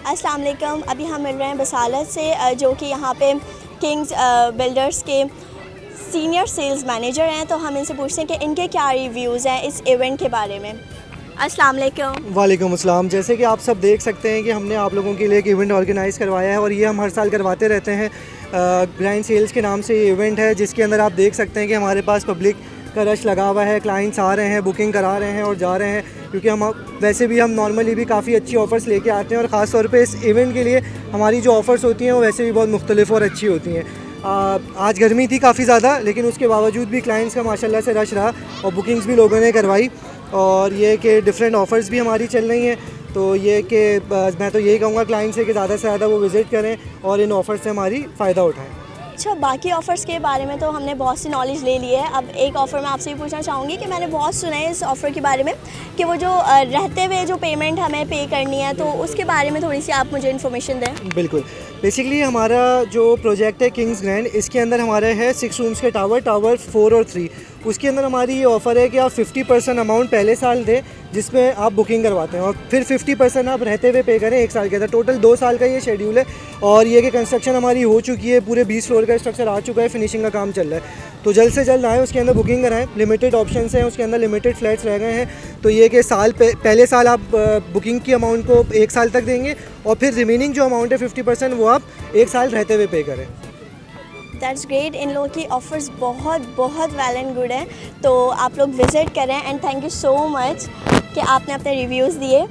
अस्सलाम वालेकुम। अभी हम मिल रहे हैं बसालत से जो कि यहाँ पे किंग्स बिल्डर्स के सीनियर सेल्स मैनेजर हैं। तो हम इनसे पूछते हैं कि इनके क्या रिव्यूज़ हैं इस इवेंट के बारे में। अस्सलाम वालेकुम। वालेकुम अस्सलाम। जैसे कि आप सब देख सकते हैं कि हमने आप लोगों के लिए एक इवेंट ऑर्गेनाइज़ करवाया है और ये हम हर साल करवाते रहते हैं। ग्राइंड सेल्स के नाम से ये इवेंट है, जिसके अंदर आप देख सकते हैं कि हमारे पास पब्लिक का रश लगा हुआ है, क्लाइंट्स आ रहे हैं, बुकिंग करा रहे हैं और जा रहे हैं, क्योंकि हम वैसे भी हम नॉर्मली भी काफ़ी अच्छी ऑफ़र्स लेके आते हैं और ख़ास तौर पे इस इवेंट के लिए हमारी जो ऑफ़र्स होती हैं वो वैसे भी बहुत मुख्तलिफ और अच्छी होती हैं। आज गर्मी थी काफ़ी ज़्यादा, लेकिन उसके बावजूद भी क्लाइंट्स का माशाल्लाह से रश रहा और बुकिंग्स भी लोगों ने करवाई और ये कि डिफरेंट ऑफ़र्स भी हमारी चल रही हैं। तो ये कि मैं तो यही कहूँगा क्लाइंट से कि ज़्यादा से ज़्यादा वो विज़िट करें और इन ऑफ़र से हमारी फ़ायदा उठाएँ। अच्छा, बाकी ऑफ़र्स के बारे में तो हमने बहुत सी नॉलेज ले ली है। अब एक ऑफ़र मैं आपसे ये पूछना चाहूँगी कि मैंने बहुत सुना है इस ऑफ़र के बारे में कि वो जो रहते हुए जो पेमेंट हमें पे करनी है, तो उसके बारे में थोड़ी सी आप मुझे इन्फॉर्मेशन दें। बिल्कुल। बेसिकली हमारा जो प्रोजेक्ट है किंग्स ग्रैंड, इसके अंदर हमारे है 6 रूम्स के टावर 4 और 3। उसके अंदर हमारी ये ऑफ़र है कि आप 50% अमाउंट पहले साल दें जिसमें आप बुकिंग करवाते हैं और फिर 50% आप रहते हुए पे करें 1 साल के अंदर। टोटल 2 साल का ये शेड्यूल है और ये कि कंस्ट्रक्शन हमारी हो चुकी है, पूरे 20 फ्लोर का स्ट्रक्चर आ चुका है, फिनिशिंग का काम चल रहा है। तो जल्द से जल्द आएँ, उसके अंदर बुकिंग कराएँ। लिमिटेड ऑप्शंस हैं, उसके अंदर लिमिटेड फ्लैट्स रह गए हैं। तो ये कि पहले साल आप बुकिंग की अमाउंट को 1 साल तक देंगे और फिर रिमेनिंग जो अमाउंट है 50% वो आप 1 साल रहते हुए पे करें। That's great. इन लोगों की ऑफ़र्स बहुत बहुत वेल एंड गुड हैं, तो आप लोग विज़िट करें। And thank you so much कि आपने अपने रिव्यूज़ दिए।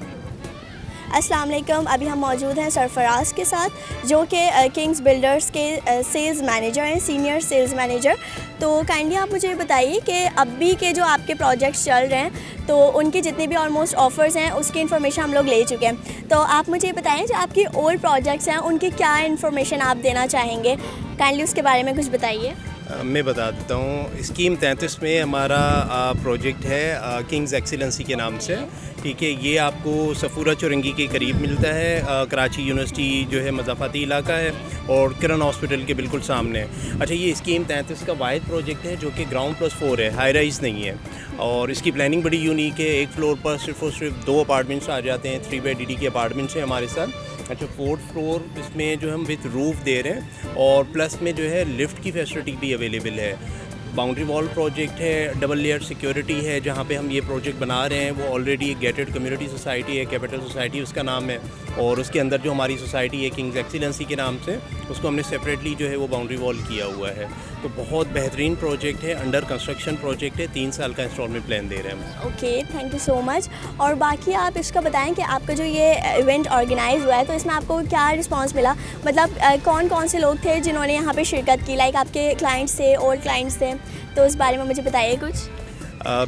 अस्सलाम वालेकुम। अभी हम मौजूद हैं सरफराज के साथ, जो कि किंग्स बिल्डर्स के सेल्स मैनेजर हैं, सीनियर सेल्स मैनेजर। तो काइंडली आप मुझे बताइए कि अभी के जो आपके प्रोजेक्ट्स चल रहे हैं, तो उनके जितने भी ऑलमोस्ट ऑफ़र्स हैं उसकी इन्फॉर्मेशन हम लोग ले चुके हैं। तो आप मुझे बताएं जो आपकी ओल्ड प्रोजेक्ट्स हैं उनकी क्या इन्फॉर्मेशन आप देना चाहेंगे, काइंडली उसके बारे में कुछ बताइए। मैं बता देता हूँ। स्कीम 33 में हमारा प्रोजेक्ट है किंग्स एक्सीलेंसी के नाम से। ठीक है, ये आपको सफूरा चौरंगी के करीब मिलता है। कराची यूनिवर्सिटी जो है मज़ाफ़ाती इलाका है और किरण हॉस्पिटल के बिल्कुल सामने है। अच्छा, ये स्कीम 33 का वाहिद प्रोजेक्ट है जो कि ग्राउंड +4 है, हाई राइज़ नहीं है और इसकी प्लानिंग बड़ी यूनिक है। एक फ्लोर पर सिर्फ और सिर्फ 2 अपार्टमेंट्स आ जाते हैं। 3 बेड DD के अपार्टमेंट्स हैं हमारे साथ। अच्छा, 4th फ्लोर इसमें जो हम विथ रूफ़ दे रहे हैं और प्लस में जो है लिफ्ट की फैसिलिटी भी अवेलेबल है। बाउंड्री वॉल प्रोजेक्ट है, डबल लेयर सिक्योरिटी है। जहाँ पे हम ये प्रोजेक्ट बना रहे हैं वो ऑलरेडी एक गेटेड कम्युनिटी सोसाइटी है, कैपिटल सोसाइटी उसका नाम है और उसके अंदर जो हमारी सोसाइटी है किंग्स एक्सीलेंसी के नाम से, उसको हमने सेपरेटली जो है वो बाउंड्री वॉल किया हुआ है। तो बहुत बेहतरीन प्रोजेक्ट है, अंडर कंस्ट्रक्शन प्रोजेक्ट है, 3 साल का इंस्टॉलमेंट प्लान दे रहे हैं हम। Okay, thank you so much. और बाकी आप इसका बताएं कि आपका जो ये इवेंट ऑर्गेनाइज हुआ है, तो इसमें आपको क्या रिस्पांस मिला? मतलब कौन कौन से लोग थे जिन्होंने यहाँ पे शिरकत की? लाइक आपके क्लाइंट्स थे, ओल्ड क्लाइंट्स थे, तो इस बारे में मुझे बताइए कुछ।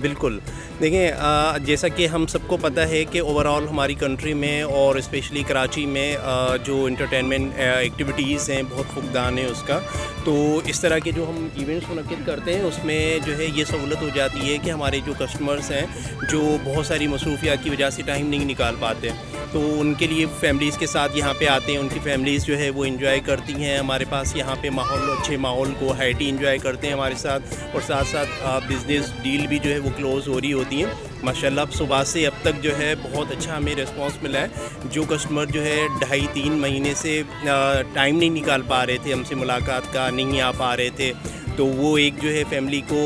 बिल्कुल। देखें, जैसा कि हम सबको पता है कि ओवरऑल हमारी कंट्री में और स्पेशली कराची में जो इंटरटेनमेंट एक्टिविटीज़ हैं बहुत फुकदान है उसका। तो इस तरह के जो हम इवेंट्स मुनक्किद करते हैं उसमें जो है ये सहूलत हो जाती है कि हमारे जो कस्टमर्स हैं जो बहुत सारी मसरूफियात की वजह से टाइम नहीं निकाल पाते, तो उनके लिए फैमिलीज़ के साथ यहाँ पे आते हैं। उनकी फैमिलीज़ जो है वो एंजॉय करती हैं हमारे पास यहाँ पे माहौल, अच्छे माहौल को हाईटी एंजॉय करते हैं हमारे साथ और साथ साथ बिज़नेस डील भी जो है वो क्लोज़ हो रही होती हैं माशाल्लाह। सुबह से अब तक जो है बहुत अच्छा हमें रिस्पांस मिला है। जो कस्टमर जो है 2.5-3 महीने से टाइम नहीं निकाल पा रहे थे हमसे मुलाकात का, नहीं आ पा रहे थे, तो वो एक जो है फैमिली को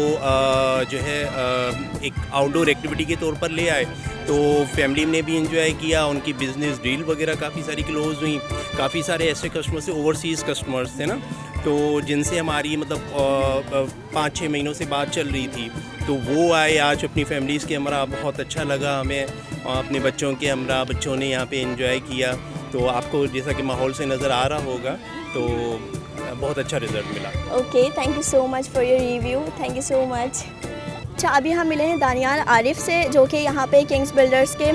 जो है एक आउटडोर एक्टिविटी के तौर पर ले आए। तो फैमिली ने भी एंजॉय किया, उनकी बिज़नेस डील वगैरह काफ़ी सारी क्लोज़ हुई। काफ़ी सारे ऐसे कस्टमर्स थे, ओवरसीज़ कस्टमर्स थे ना, तो जिनसे हमारी मतलब 5-6 महीनों से बात चल रही थी, तो वो आए आज अपनी फैमिलीज़ के हमरा। बहुत अच्छा लगा हमें, अपने बच्चों के हमरा, बच्चों ने यहाँ पे एंजॉय किया। तो आपको जैसा कि माहौल से नज़र आ रहा होगा, तो बहुत अच्छा रिज़ल्ट मिला। Okay, thank you so much for your review, thank you so much. अच्छा, अभी हम मिले हैं दानियाल आरिफ से, जो कि यहाँ पे किंग्स बिल्डर्स के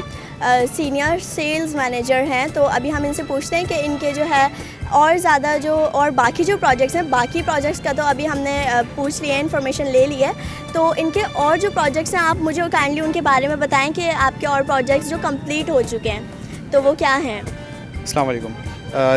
सीनियर सेल्स मैनेजर हैं। तो अभी हम इनसे पूछते हैं कि इनके जो है और ज़्यादा जो और बाकी जो प्रोजेक्ट्स हैं, बाकी प्रोजेक्ट्स का तो अभी हमने पूछ लिया है, इन्फॉर्मेशन ले ली है। तो इनके और जो प्रोजेक्ट्स हैं आप मुझे काइंडली उनके बारे में बताएं कि आपके और प्रोजेक्ट्स जो कंप्लीट हो चुके हैं तो वो क्या हैं। अस्सलाम वालेकुम।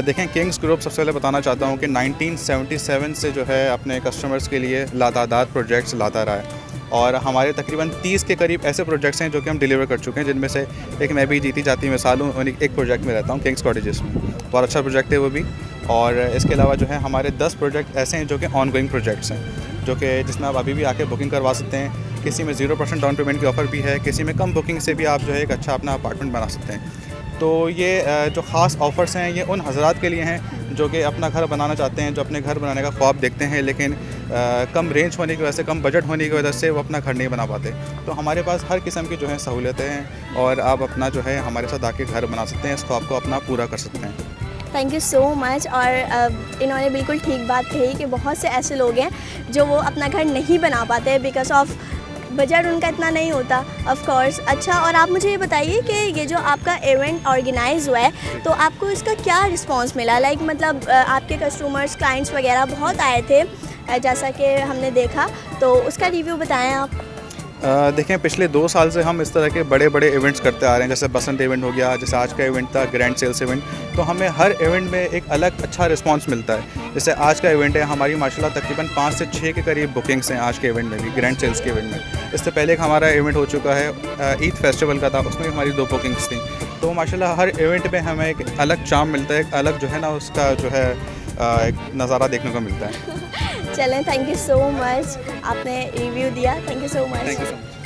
देखें, किंग्स ग्रुप सबसे पहले बताना चाहता हूँ कि 1977 से जो है अपने कस्टमर्स के लिए लातादाद प्रोजेक्ट्स लाता रहा है और हमारे तकरीबन 30 के करीब ऐसे प्रोजेक्ट्स हैं जो कि हम डिलीवर कर चुके हैं, जिनमें से एक मैं भी जीती जाती मिसाल हूँ, एक प्रोजेक्ट में रहता हूँ किंग्स कॉटेजेस में, बहुत अच्छा प्रोजेक्ट है वो भी। और इसके अलावा जो है हमारे 10 प्रोजेक्ट ऐसे हैं जो कि ऑन गोइंग प्रोजेक्ट्स हैं, जो कि जिसमें आप अभी भी आके बुकिंग करवा सकते हैं। किसी में 0% डाउन पेमेंट की ऑफ़र भी है, किसी में कम बुकिंग से भी आप जो है एक अच्छा अपना अपार्टमेंट बना सकते हैं। तो ये जो ख़ास ऑफ़र्स हैं ये उन हज़रात के लिए हैं जो कि अपना घर बनाना चाहते हैं, जो अपने घर बनाने का ख्वाब देखते हैं, लेकिन कम रेंज होने की वजह से, कम बजट होने की वजह से वो अपना घर नहीं बना पाते। तो हमारे पास हर किस्म की जो है सहूलियतें हैं और आप अपना जो है हमारे साथ आके घर बना सकते हैं, इस ख्वाब को अपना पूरा कर सकते हैं। Thank you so much. और इन्होंने बिल्कुल ठीक बात कही कि बहुत से ऐसे लोग हैं जो वो अपना घर नहीं बना पाते बिकॉज ऑफ बजट उनका इतना नहीं होता ऑफ कोर्स। अच्छा, और आप मुझे ये बताइए कि ये जो आपका इवेंट ऑर्गेनाइज हुआ है तो आपको इसका क्या रिस्पांस मिला? लाइक मतलब आपके कस्टमर्स, क्लाइंट्स वगैरह बहुत आए थे जैसा कि हमने देखा, तो उसका रिव्यू बताएं आप। देखें, पिछले 2 साल से हम इस तरह के बड़े बड़े इवेंट्स करते आ रहे हैं, जैसे बसंत इवेंट हो गया, जैसे आज का इवेंट था ग्रैंड सेल्स इवेंट। तो हमें हर इवेंट में एक अलग अच्छा रिस्पांस मिलता है। जैसे आज का इवेंट है, हमारी माशाल्लाह तकरीबन 5 से 6 के करीब बुकिंग्स हैं आज के इवेंट में भी, ग्रैंड सेल्स के इवेंट में। इससे पहले एक हमारा इवेंट हो चुका है ईद फेस्टिवल का था, उसमें भी हमारी 2 बुकिंग्स थी। तो माशाल्लाह हर इवेंट में हमें एक अलग चार्म मिलता है, एक अलग जो है ना उसका जो है एक नज़ारा देखने को मिलता है। चलें, थैंक यू सो मच, आपने रिव्यू दिया, thank you so much. Thank you so much.